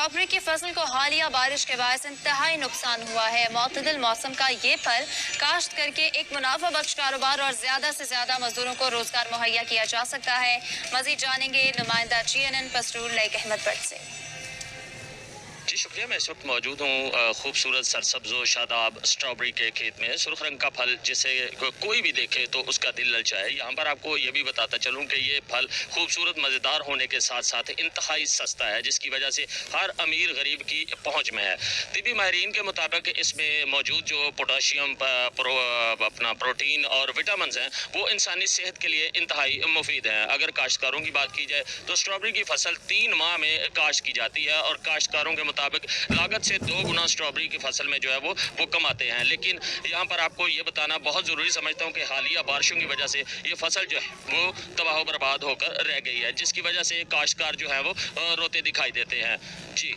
Strawberry की फसल को हालिया बारिश के बायस इंतहाई नुकसान हुआ है। मुतदिल मौसम का ये फल काश्त करके एक मुनाफा बख्श कारोबार और ज्यादा से ज्यादा मजदूरों को रोजगार मुहैया किया जा सकता है। मजीद जानेंगे नुमाइंदा GNN पसरूर लाइक अहमद बट से। जी शुक्रिया। मैं इस वक्त मौजूद हूँ खूबसूरत सरसब्ज व शादाब स्ट्रॉबेरी के खेत में। सुर्ख रंग का फल जिसे कोई भी देखे तो उसका दिल ललचाए। यहाँ पर आपको ये भी बताता चलूँ कि ये फल खूबसूरत मज़ेदार होने के साथ साथ इंतहाई सस्ता है, जिसकी वजह से हर अमीर गरीब की पहुँच में है। तिबी माहिरीन के मुताबिक इसमें मौजूद जो पोटाशियम अपना प्रोटीन और विटामिन हैं वो इंसानी सेहत के लिए इंतहाई मुफीद हैं। अगर काश्तकारों की बात की जाए तो स्ट्रॉबेरी की फसल 3 माह में काश्त की जाती है और काश्तकारों के मुताबिक लागत से 2 गुना स्ट्रॉबेरी की फसल में जो है वो कमाते हैं। लेकिन यहाँ पर आपको ये बताना बहुत ज़रूरी समझता हूँ कि हालिया बारिशों की वजह से ये फसल जो है वो तबाह बर्बाद होकर रह गई है, जिसकी वजह से काश्तकार जो है वो रोते दिखाई देते हैं। जी।